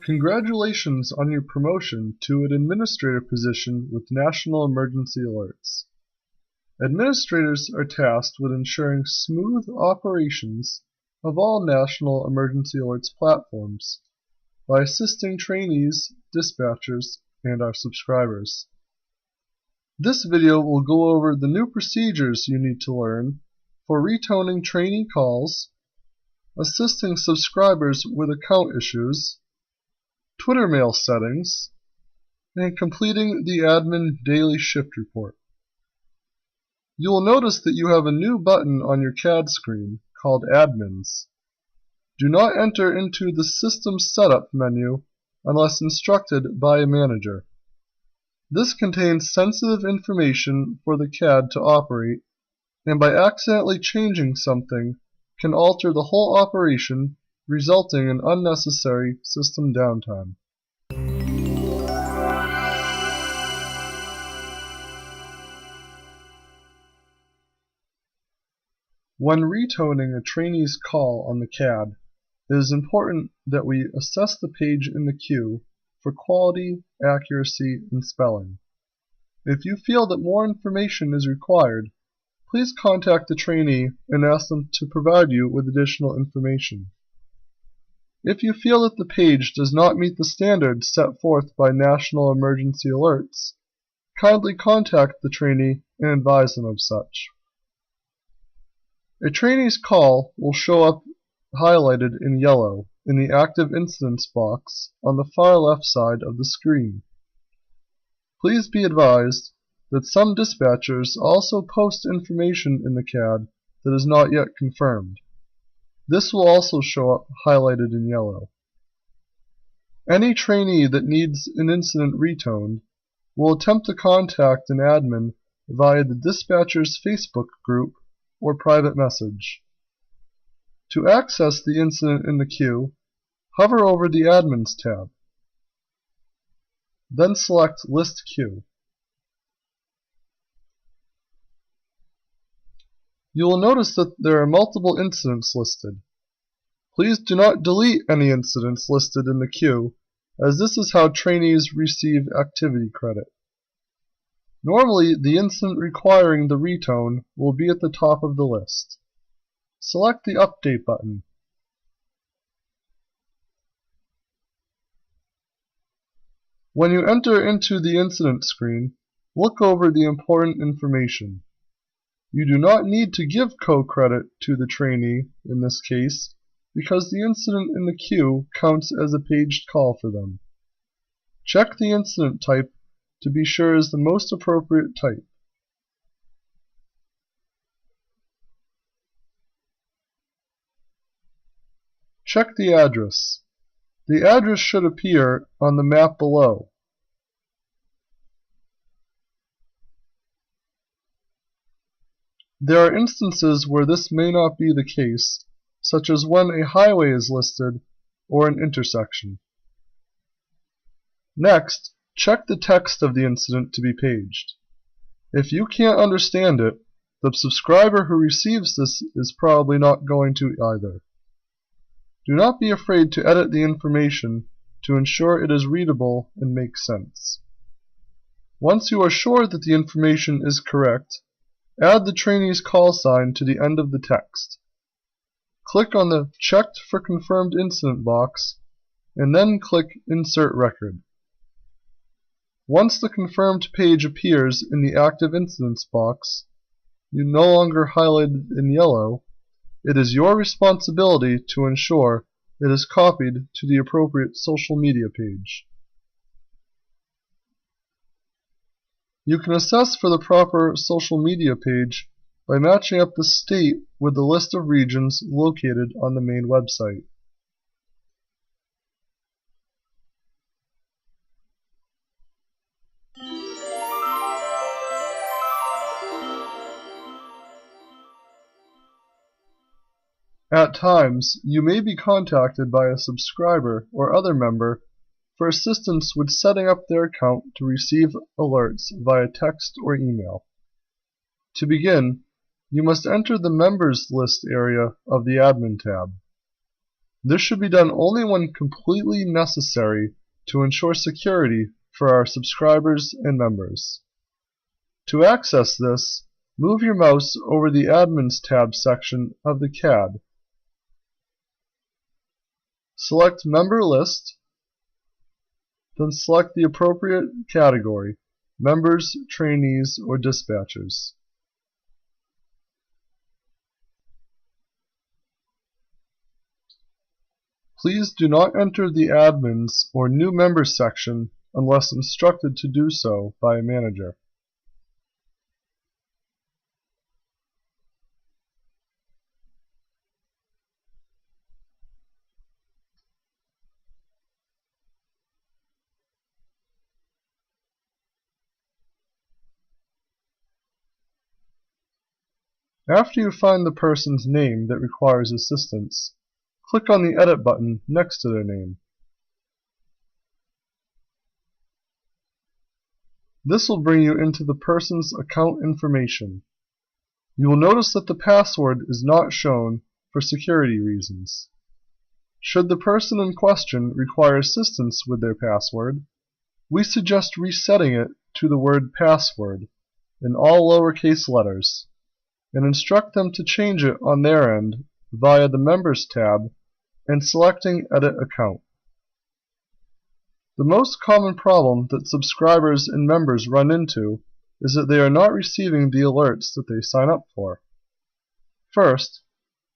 Congratulations on your promotion to an administrator position with National Emergency Alerts. Administrators are tasked with ensuring smooth operations of all National Emergency Alerts platforms by assisting trainees, dispatchers, and our subscribers. This video will go over the new procedures you need to learn for retoning trainee calls, assisting subscribers with account issues, Twitter mail settings, and completing the admin daily shift report. You will notice that you have a new button on your CAD screen called Admins. Do not enter into the System Setup menu unless instructed by a manager. This contains sensitive information for the CAD to operate, and by accidentally changing something can alter the whole operation, resulting in unnecessary system downtime. When retoning a trainee's call on the CAD, it is important that we assess the page in the queue for quality, accuracy, and spelling. If you feel that more information is required, please contact the trainee and ask them to provide you with additional information. If you feel that the page does not meet the standards set forth by National Emergency Alerts, kindly contact the trainee and advise them of such. A trainee's call will show up highlighted in yellow in the Active Incidents box on the far left side of the screen. Please be advised that some dispatchers also post information in the CAD that is not yet confirmed. This will also show up highlighted in yellow. Any trainee that needs an incident retoned will attempt to contact an admin via the dispatcher's Facebook group or private message. To access the incident in the queue, hover over the Admins tab. Then select List Queue. You will notice that there are multiple incidents listed. Please do not delete any incidents listed in the queue, as this is how trainees receive activity credit. Normally, the incident requiring the retone will be at the top of the list. Select the Update button. When you enter into the incident screen, look over the important information. You do not need to give co-credit to the trainee in this case, because the incident in the queue counts as a paged call for them. Check the incident type to be sure is the most appropriate type. Check the address. The address should appear on the map below. There are instances where this may not be the case, such as when a highway is listed or an intersection. Next, check the text of the incident to be paged. If you can't understand it, the subscriber who receives this is probably not going to either. Do not be afraid to edit the information to ensure it is readable and makes sense. Once you are sure that the information is correct, add the trainee's call sign to the end of the text. Click on the Checked for Confirmed Incident box, and then click Insert Record. Once the confirmed page appears in the Active Incidents box, you no longer highlighted in yellow, it is your responsibility to ensure it is copied to the appropriate social media page. You can assess for the proper social media page by matching up the state with the list of regions located on the main website. At times, you may be contacted by a subscriber or other member for assistance with setting up their account to receive alerts via text or email. To begin, you must enter the Members List area of the Admin tab. This should be done only when completely necessary to ensure security for our subscribers and members. To access this, move your mouse over the Admins tab section of the CAD. Select Member List, then select the appropriate category, Members, Trainees, or Dispatchers. Please do not enter the Admins or New Members section unless instructed to do so by a manager. After you find the person's name that requires assistance, click on the Edit button next to their name. This will bring you into the person's account information. You will notice that the password is not shown for security reasons. Should the person in question require assistance with their password, we suggest resetting it to the word password in all lowercase letters, and instruct them to change it on their end via the Members tab and selecting Edit Account. The most common problem that subscribers and members run into is that they are not receiving the alerts that they sign up for. First,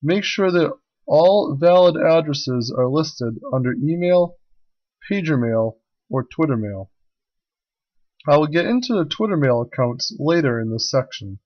make sure that all valid addresses are listed under email, pager mail, or Twitter mail. I will get into the Twitter mail accounts later in this section.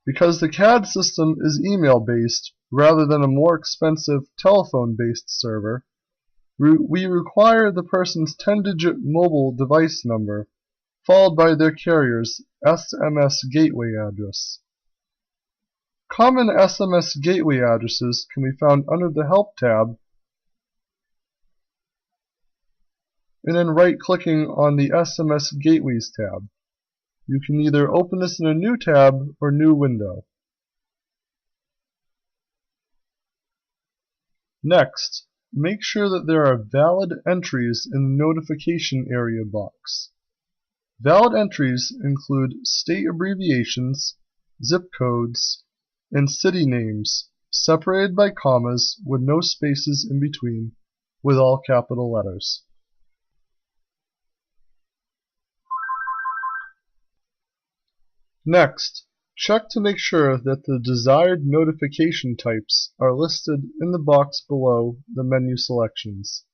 Because the CAD system is email-based rather than a more expensive telephone-based server, we require the person's 10-digit mobile device number followed by their carrier's SMS gateway address. Common SMS gateway addresses can be found under the Help tab and then right-clicking on the SMS Gateways tab. You can either open this in a new tab or new window. Next, make sure that there are valid entries in the notification area box. Valid entries include state abbreviations, zip codes, and city names separated by commas with no spaces in between, with all capital letters. Next, check to make sure that the desired notification types are listed in the box below the menu selections.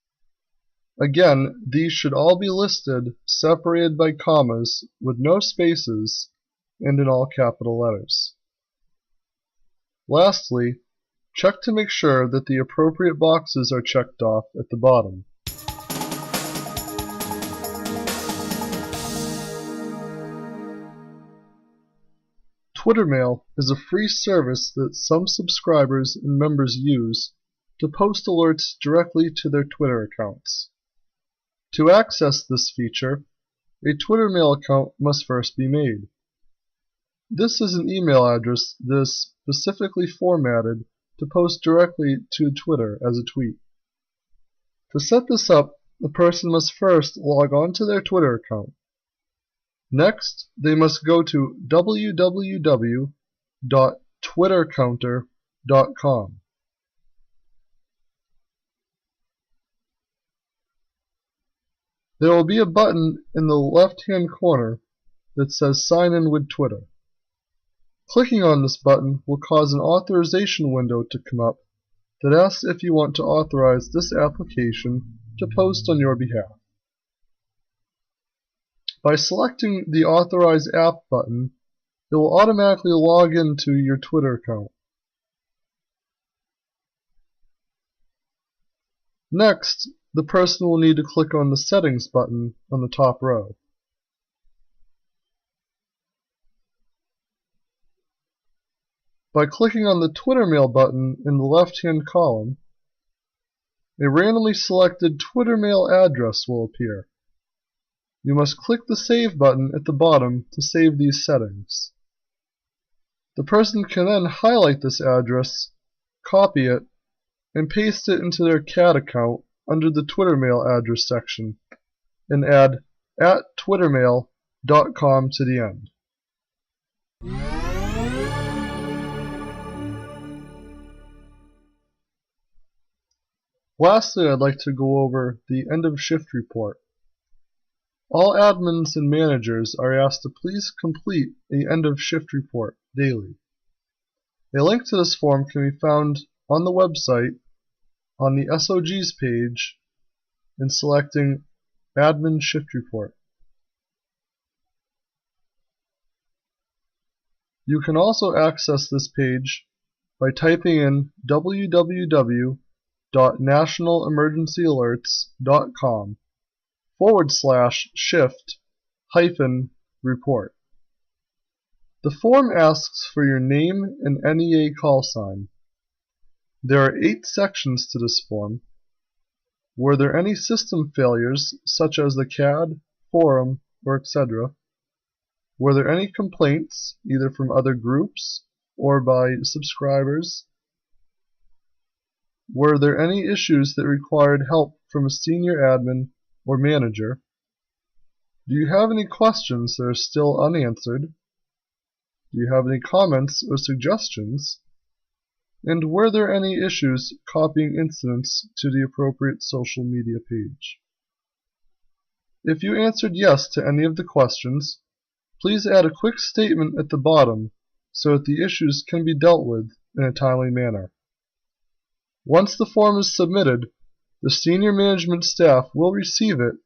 Again, these should all be listed, separated by commas, with no spaces, and in all capital letters. Lastly, check to make sure that the appropriate boxes are checked off at the bottom. Twitter Mail is a free service that some subscribers and members use to post alerts directly to their Twitter accounts. To access this feature, a Twitter Mail account must first be made. This is an email address that is specifically formatted to post directly to Twitter as a tweet. To set this up, the person must first log on to their Twitter account. Next, they must go to www.twittercounter.com. There will be a button in the left-hand corner that says Sign in with Twitter. Clicking on this button will cause an authorization window to come up that asks if you want to authorize this application to post on your behalf. By selecting the Authorize App button, it will automatically log into your Twitter account. Next, the person will need to click on the Settings button on the top row. By clicking on the Twitter Mail button in the left-hand column, a randomly selected Twitter Mail address will appear. You must click the Save button at the bottom to save these settings. The person can then highlight this address, copy it, and paste it into their CAD account under the Twitter mail address section and add @twittermail.com to the end. Lastly, I'd like to go over the end of shift report. All admins and managers are asked to please complete a end of shift report daily. A link to this form can be found on the website on the SOGs page and selecting Admin Shift Report. You can also access this page by typing in www.nationalemergencyalerts.com/shift-report. The form asks for your name and NEA call sign. There are 8 sections to this form. Were there any system failures, such as the CAD, forum, or etc.? Were there any complaints, either from other groups or by subscribers? Were there any issues that required help from a senior admin or manager? Do you have any questions that are still unanswered? Do you have any comments or suggestions? And were there any issues copying incidents to the appropriate social media page? If you answered yes to any of the questions, please add a quick statement at the bottom so that the issues can be dealt with in a timely manner. Once the form is submitted, the senior management staff will receive it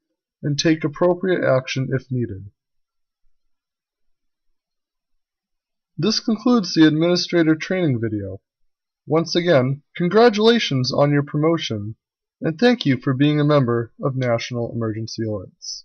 and take appropriate action if needed. This concludes the administrator training video. Once again, congratulations on your promotion, and thank you for being a member of National Emergency Alerts.